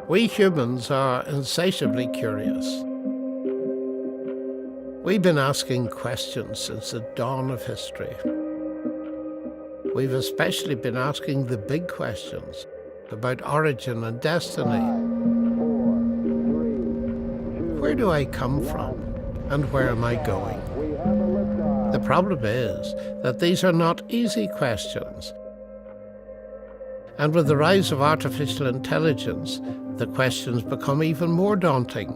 We humans are insatiably curious. We've been asking questions since the dawn of history. We've especially been asking the big questions about origin and destiny. Where do I come from, and where am I going? The problem is that these are not easy questions. And with the rise of artificial intelligence, the questions become even more daunting.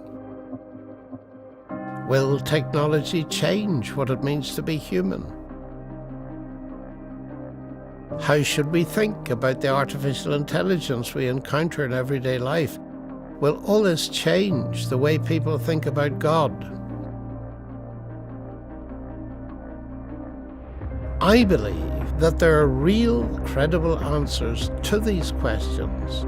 Will technology change what it means to be human? How should we think about the artificial intelligence we encounter in everyday life? Will all this change the way people think about God? I believe that there are real, credible answers to these questions.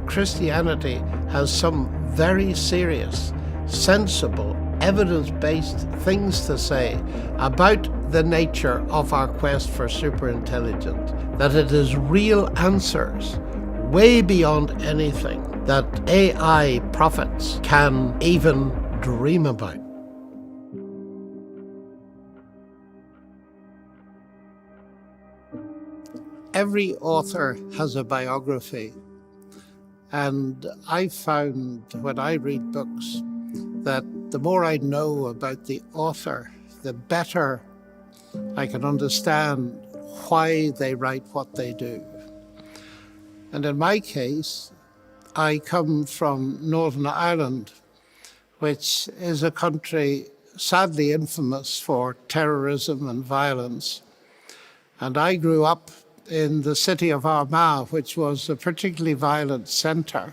Christianity has some very serious, sensible, evidence-based things to say about the nature of our quest for superintelligence, that it is real answers way beyond anything that AI prophets can even dream about. Every author has a biography, and I found when I read books that the more I know about the author, the better I can understand why they write what they do. And in my case, I come from Northern Ireland, which is a country sadly infamous for terrorism and violence. And I grew up in the city of Armagh, which was a particularly violent centre.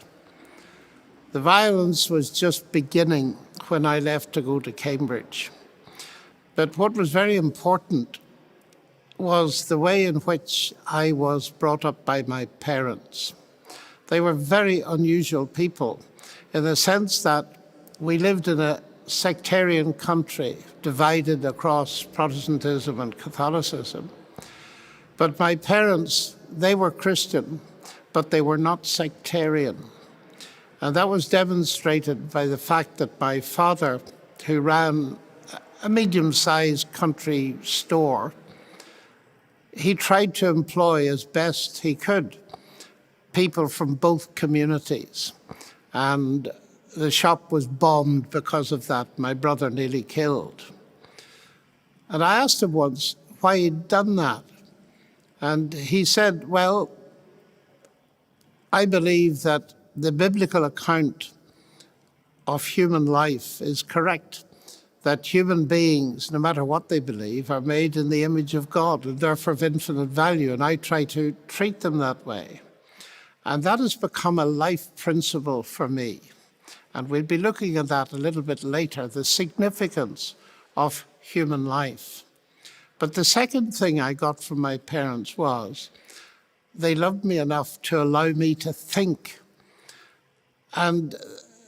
The violence was just beginning when I left to go to Cambridge. But what was very important was the way in which I was brought up by my parents. They were very unusual people in the sense that we lived in a sectarian country divided across Protestantism and Catholicism. But my parents, they were Christian, but they were not sectarian. And that was demonstrated by the fact that my father, who ran a medium-sized country store, he tried to employ as best he could people from both communities. And the shop was bombed because of that, my brother nearly killed. And I asked him once why he'd done that. And he said, well, I believe that the biblical account of human life is correct, that human beings, no matter what they believe, are made in the image of God and therefore of infinite value, and I try to treat them that way. And that has become a life principle for me. And we'll be looking at that a little bit later, the significance of human life. But the second thing I got from my parents was they loved me enough to allow me to think. And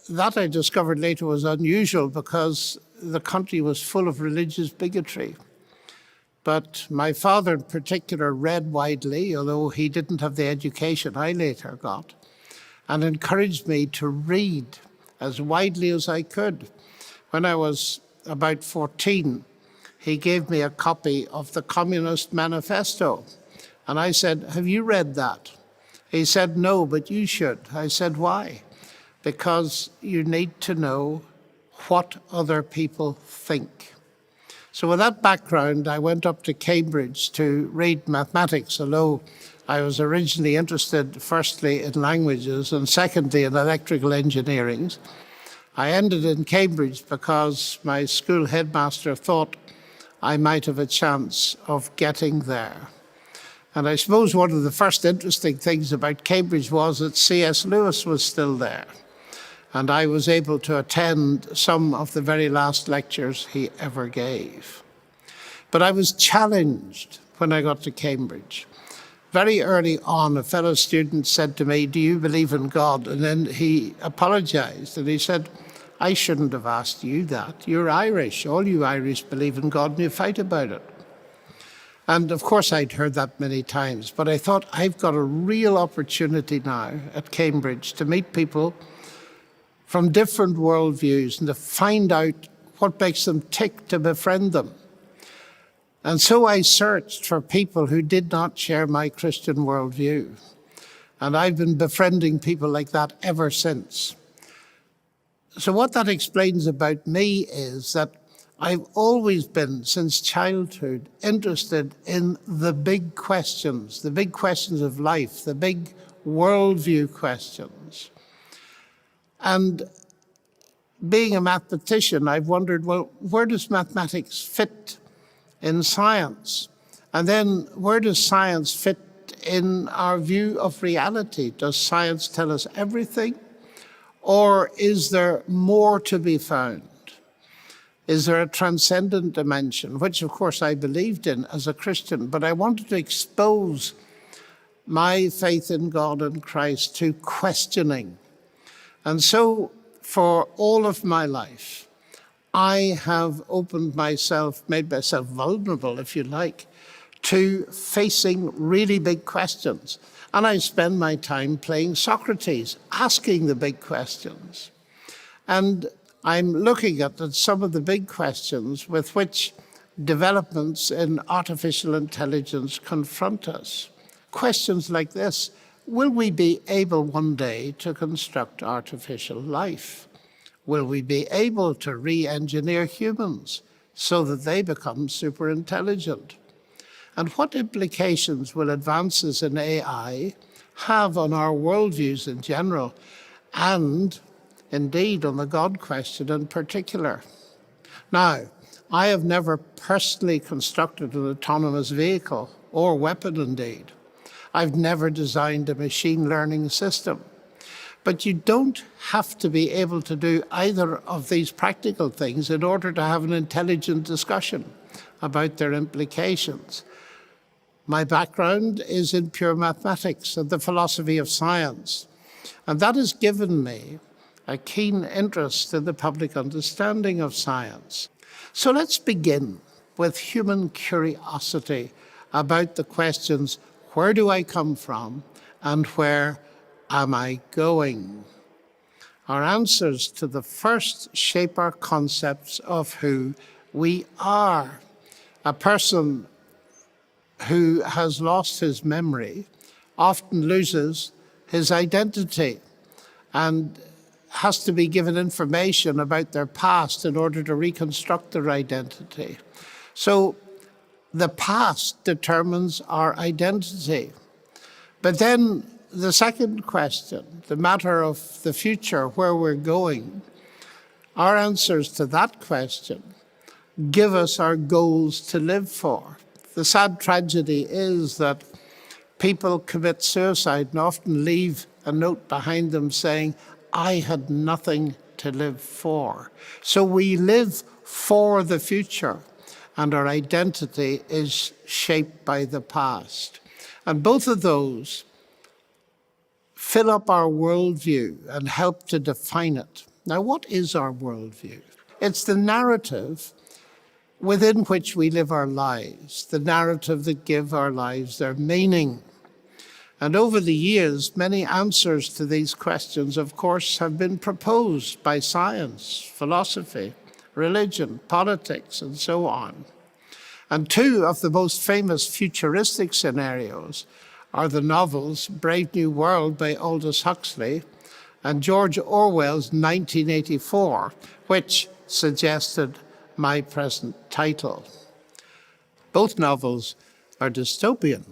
that I discovered later was unusual because the country was full of religious bigotry. But my father in particular read widely, although he didn't have the education I later got, and encouraged me to read as widely as I could. When I was about 14, he gave me a copy of the Communist Manifesto. And I said, have you read that? He said, no, but you should. I said, why? Because you need to know what other people think. So with that background, I went up to Cambridge to read mathematics, although I was originally interested firstly in languages and secondly in electrical engineering. I ended in Cambridge because my school headmaster thought I might have a chance of getting there. And I suppose one of the first interesting things about Cambridge was that C.S. Lewis was still there. And I was able to attend some of the very last lectures he ever gave. But I was challenged when I got to Cambridge. Very early on, a fellow student said to me, do you believe in God? And then he apologized and he said, I shouldn't have asked you that. You're Irish. All you Irish believe in God and you fight about it. And of course, I'd heard that many times, but I thought I've got a real opportunity now at Cambridge to meet people from different worldviews and to find out what makes them tick, to befriend them. And so I searched for people who did not share my Christian worldview. And I've been befriending people like that ever since. So what that explains about me is that I've always been, since childhood, interested in the big questions of life, the big worldview questions. And being a mathematician, I've wondered, well, where does mathematics fit in science? And then where does science fit in our view of reality? Does science tell us everything? Or is there more to be found? Is there a transcendent dimension, which of course I believed in as a Christian, but I wanted to expose my faith in God and Christ to questioning. And so for all of my life, I have opened myself, made myself vulnerable, if you like, to facing really big questions. And I spend my time playing Socrates, asking the big questions. And I'm looking at some of the big questions with which developments in artificial intelligence confront us. Questions like this: will we be able one day to construct artificial life? Will we be able to re-engineer humans so that they become super intelligent? And what implications will advances in AI have on our worldviews in general, and indeed on the God question in particular? Now, I have never personally constructed an autonomous vehicle or weapon indeed. I've never designed a machine learning system. But you don't have to be able to do either of these practical things in order to have an intelligent discussion about their implications. My background is in pure mathematics and the philosophy of science, and that has given me a keen interest in the public understanding of science. So let's begin with human curiosity about the questions: where do I come from and where am I going? Our answers to the first shape our concepts of who we are. A person who has lost his memory often loses his identity and has to be given information about their past in order to reconstruct their identity. So the past determines our identity. But then the second question, the matter of the future, where we're going, our answers to that question give us our goals to live for. The sad tragedy is that people commit suicide and often leave a note behind them saying, I had nothing to live for. So we live for the future, and our identity is shaped by the past. And both of those fill up our worldview and help to define it. Now, what is our worldview? It's the narrative within which we live our lives, the narrative that give our lives their meaning. And over the years, many answers to these questions, of course, have been proposed by science, philosophy, religion, politics, and so on. And two of the most famous futuristic scenarios are the novels Brave New World by Aldous Huxley and George Orwell's 1984, which suggested my present title. Both novels are dystopian.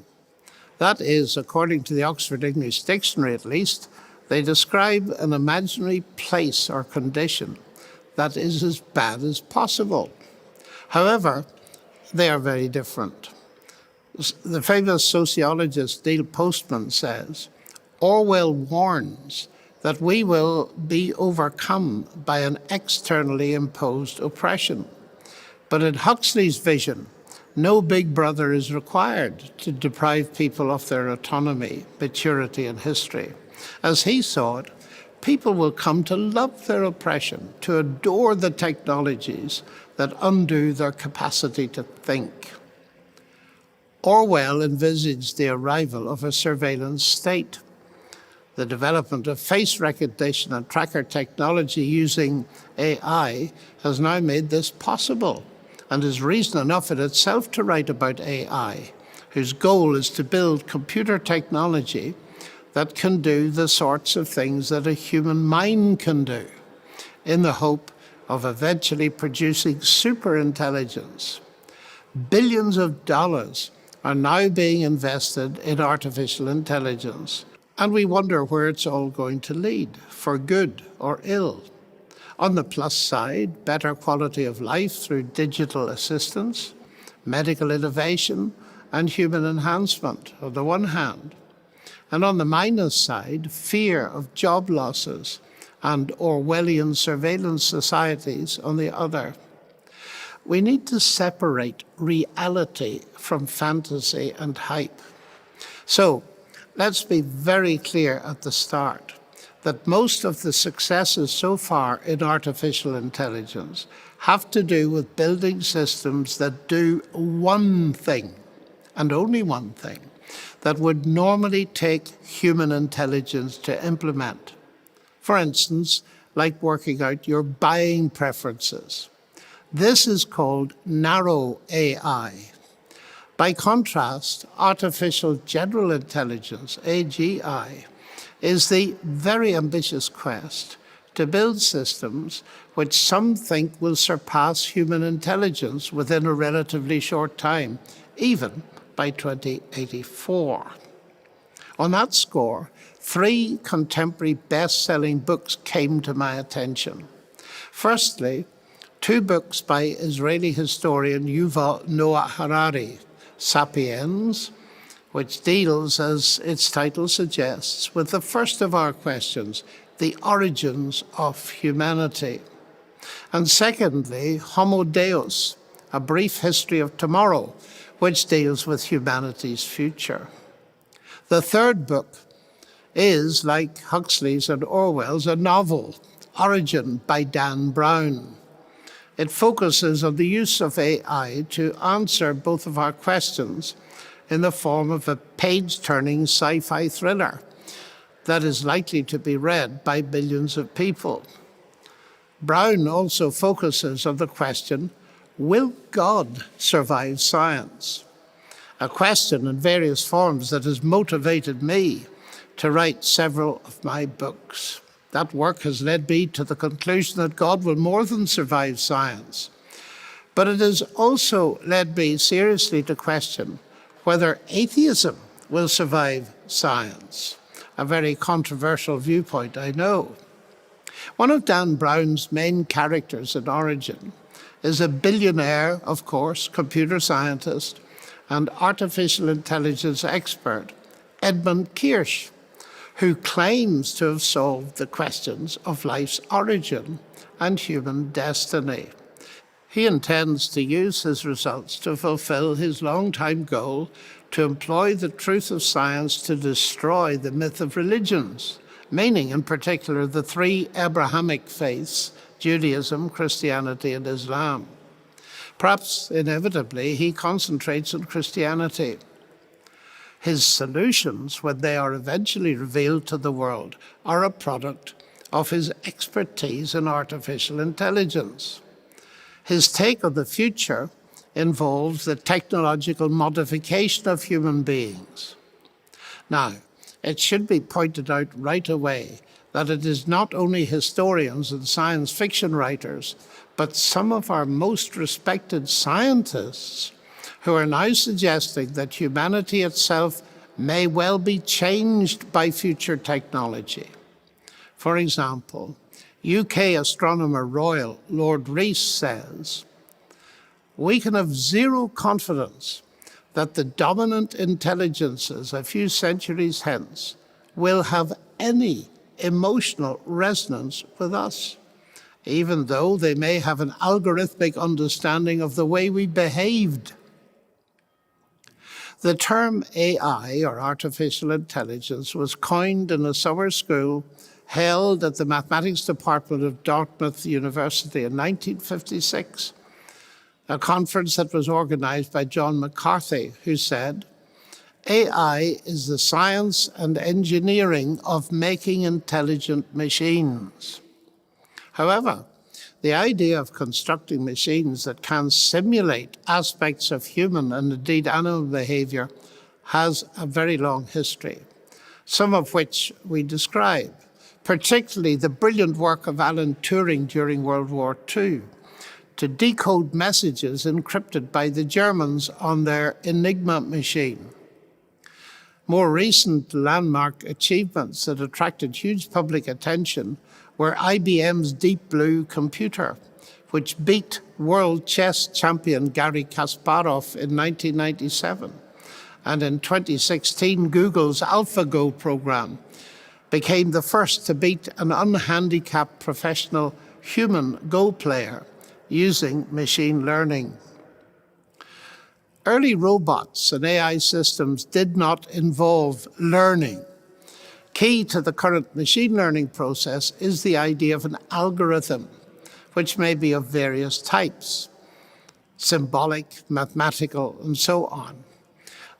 That is, according to the Oxford English Dictionary at least, they describe an imaginary place or condition that is as bad as possible. However, they are very different. The famous sociologist Neil Postman says, Orwell warns that we will be overcome by an externally imposed oppression. But in Huxley's vision, no big brother is required to deprive people of their autonomy, maturity, and history. As he saw it, people will come to love their oppression, to adore the technologies that undo their capacity to think. Orwell envisaged the arrival of a surveillance state. The development of face recognition and tracker technology using AI has now made this possible, and is reason enough in itself to write about AI, whose goal is to build computer technology that can do the sorts of things that a human mind can do, in the hope of eventually producing superintelligence. Billions of dollars are now being invested in artificial intelligence, and we wonder where it's all going to lead, for good or ill. On the plus side, better quality of life through digital assistance, medical innovation, and human enhancement on the one hand. And on the minus side, fear of job losses and Orwellian surveillance societies on the other. We need to separate reality from fantasy and hype. So let's be very clear at the start that most of the successes so far in artificial intelligence have to do with building systems that do one thing, and only one thing, that would normally take human intelligence to implement. For instance, like working out your buying preferences. This is called narrow AI. By contrast, artificial general intelligence, AGI, is the very ambitious quest to build systems which some think will surpass human intelligence within a relatively short time, even by 2084. On that score, 3 contemporary best-selling books came to my attention. Firstly, 2 books by Israeli historian Yuval Noah Harari, Sapiens, which deals, as its title suggests, with the first of our questions, the origins of humanity. And secondly, Homo Deus, A Brief History of Tomorrow, which deals with humanity's future. The third book is, like Huxley's and Orwell's, a novel, Origin by Dan Brown. It focuses on the use of AI to answer both of our questions in the form of a page-turning sci-fi thriller that is likely to be read by billions of people. Brown also focuses on the question, will God survive science? A question in various forms that has motivated me to write several of my books. That work has led me to the conclusion that God will more than survive science. But it has also led me seriously to question whether atheism will survive science. A very controversial viewpoint, I know. One of Dan Brown's main characters in Origin is a billionaire, of course, computer scientist and artificial intelligence expert, Edmund Kirsch, who claims to have solved the questions of life's origin and human destiny. He intends to use his results to fulfill his long-time goal to employ the truth of science to destroy the myth of religions, meaning in particular the 3 Abrahamic faiths, Judaism, Christianity, and Islam. Perhaps inevitably, he concentrates on Christianity. His solutions, when they are eventually revealed to the world, are a product of his expertise in artificial intelligence. His take on the future involves the technological modification of human beings. Now, it should be pointed out right away that it is not only historians and science fiction writers, but some of our most respected scientists who are now suggesting that humanity itself may well be changed by future technology. For example, UK Astronomer Royal Lord Rees says, we can have zero confidence that the dominant intelligences a few centuries hence will have any emotional resonance with us, even though they may have an algorithmic understanding of the way we behaved. The term AI, or artificial intelligence, was coined in a summer school held at the mathematics department of Dartmouth University in 1956. a conference that was organized by John McCarthy, who said, "AI is the science and engineering of making intelligent machines." However, the idea of constructing machines that can simulate aspects of human and indeed animal behavior has a very long history, some of which we describe, particularly the brilliant work of Alan Turing during World War II to decode messages encrypted by the Germans on their Enigma machine. More recent landmark achievements that attracted huge public attention were IBM's Deep Blue computer, which beat world chess champion Garry Kasparov in 1997. And in 2016, Google's AlphaGo program became the first to beat an unhandicapped professional human Go player using machine learning. Early robots and AI systems did not involve learning. Key to the current machine learning process is the idea of an algorithm, which may be of various types, symbolic, mathematical, and so on.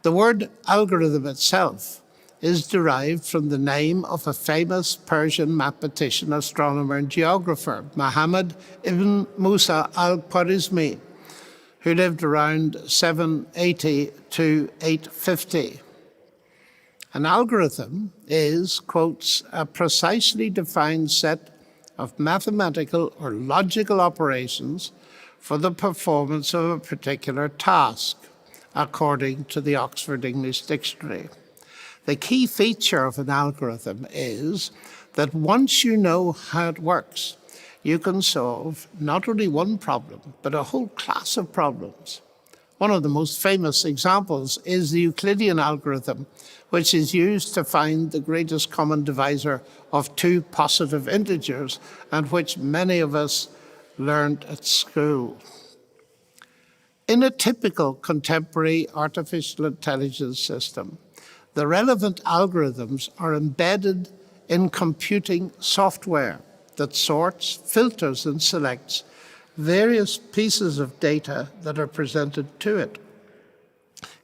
The word algorithm itself is derived from the name of a famous Persian mathematician, astronomer, and geographer, Muhammad ibn Musa al-Khwarizmi, who lived around 780 to 850. An algorithm is, quotes, a precisely defined set of mathematical or logical operations for the performance of a particular task, according to the Oxford English Dictionary. The key feature of an algorithm is that once you know how it works, you can solve not only one problem, but a whole class of problems. One of the most famous examples is the Euclidean algorithm, which is used to find the greatest common divisor of two positive integers, and which many of us learned at school. In a typical contemporary artificial intelligence system, the relevant algorithms are embedded in computing software that sorts, filters, and selects various pieces of data that are presented to it.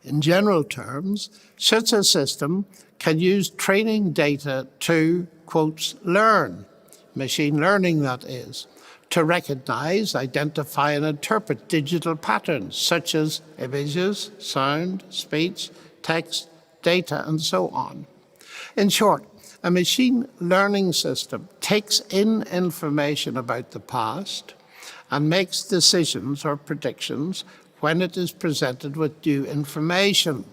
In general terms, such a system can use training data to, quotes, learn, machine learning that is, to recognize, identify, and interpret digital patterns such as images, sound, speech, text, data, and so on. In short, a machine learning system takes in information about the past and makes decisions or predictions when it is presented with new information.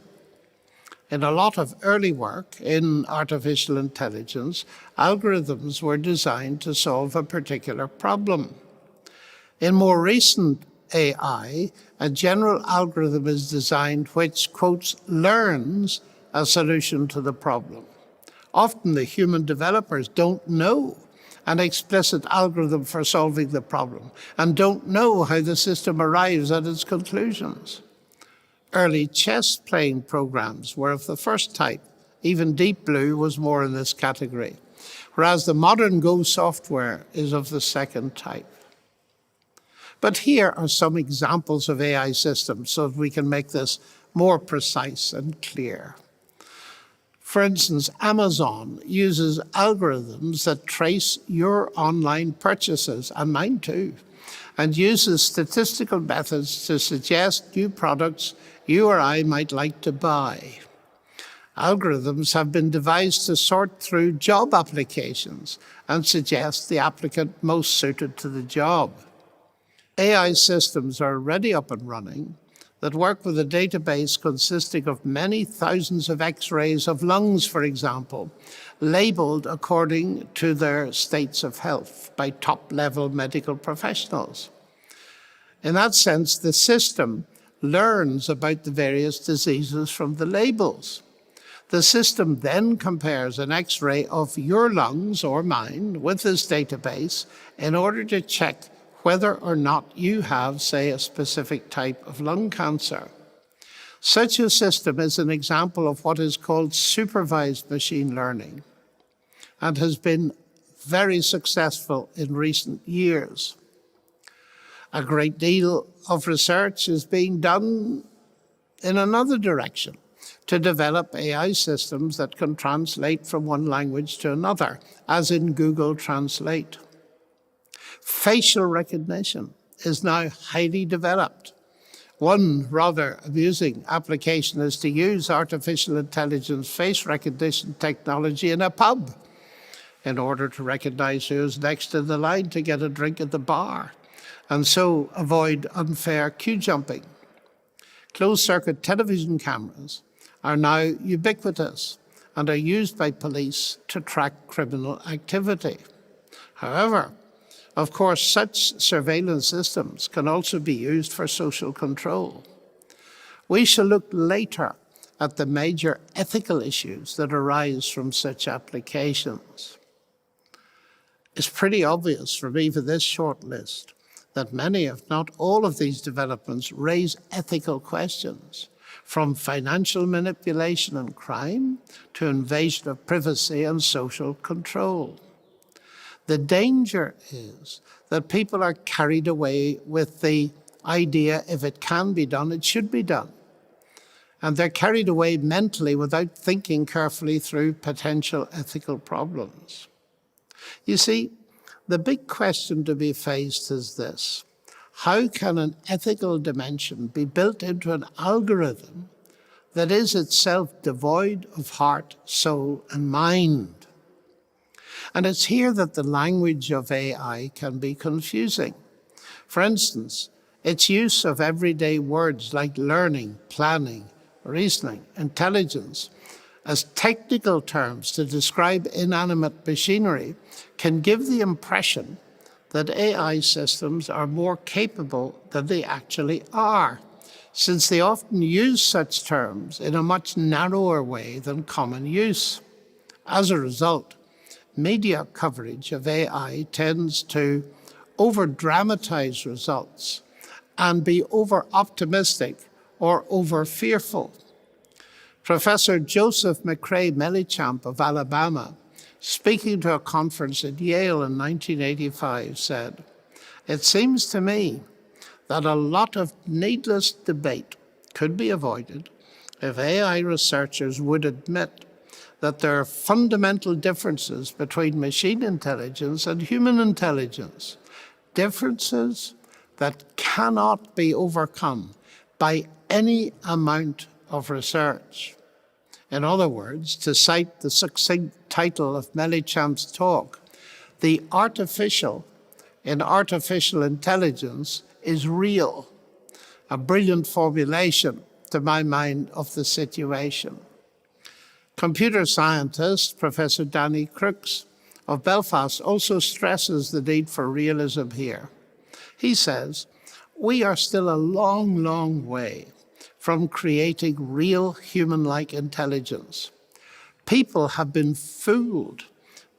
In a lot of early work in artificial intelligence, algorithms were designed to solve a particular problem. In more recent AI, a general algorithm is designed which, quotes, learns a solution to the problem. Often the human developers don't know an explicit algorithm for solving the problem and don't know how the system arrives at its conclusions. Early chess playing programs were of the first type. Even Deep Blue was more in this category, whereas the modern Go software is of the second type. But here are some examples of AI systems so that we can make this more precise and clear. For instance, Amazon uses algorithms that trace your online purchases, and mine too, and uses statistical methods to suggest new products you or I might like to buy. Algorithms have been devised to sort through job applications and suggest the applicant most suited to the job. AI systems are already up and running that work with a database consisting of many thousands of X-rays of lungs, for example, labeled according to their states of health by top-level medical professionals. In that sense, the system learns about the various diseases from the labels. The system then compares an X-ray of your lungs or mine with this database in order to check whether or not you have, say, a specific type of lung cancer. Such a system is an example of what is called supervised machine learning and has been very successful in recent years. A great deal of research is being done in another direction to develop AI systems that can translate from one language to another, as in Google Translate. Facial recognition is now highly developed. One rather amusing application is to use artificial intelligence face recognition technology in a pub in order to recognize who's next in the line to get a drink at the bar, and so avoid unfair queue jumping. Closed-circuit television cameras are now ubiquitous and are used by police to track criminal activity. However, of course, such surveillance systems can also be used for social control. We shall look later at the major ethical issues that arise from such applications. It's pretty obvious from even this short list that many, if not all, of these developments raise ethical questions, from financial manipulation and crime to invasion of privacy and social control. The danger is that people are carried away with the idea if it can be done, it should be done. And they're carried away mentally without thinking carefully through potential ethical problems. You see, the big question to be faced is this: how can an ethical dimension be built into an algorithm that is itself devoid of heart, soul, and mind? And it's here that the language of AI can be confusing. For instance, its use of everyday words like learning, planning, reasoning, intelligence, as technical terms to describe inanimate machinery can give the impression that AI systems are more capable than they actually are, since they often use such terms in a much narrower way than common use. As a result, media coverage of AI tends to over-dramatize results and be over-optimistic or over-fearful. Professor Joseph McCrae Mellichamp of Alabama, speaking to a conference at Yale in 1985, said, "It seems to me that a lot of needless debate could be avoided if AI researchers would admit that there are fundamental differences between machine intelligence and human intelligence, differences that cannot be overcome by any amount of research." In other words, to cite the succinct title of Mellichamp's talk, the artificial in artificial intelligence is real, a brilliant formulation, to my mind, of the situation. Computer scientist Professor Danny Crooks of Belfast also stresses the need for realism here. He says, "We are still a long, long way from creating real human-like intelligence. People have been fooled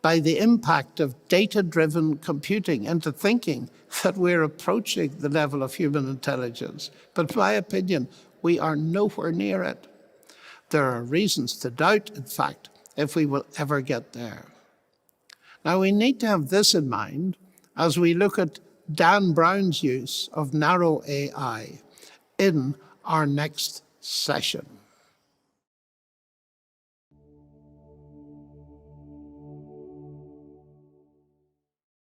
by the impact of data-driven computing into thinking that we're approaching the level of human intelligence. But in my opinion, we are nowhere near it. There are reasons to doubt, in fact, if we will ever get there." Now, we need to have this in mind as we look at Dan Brown's use of narrow AI in our next session.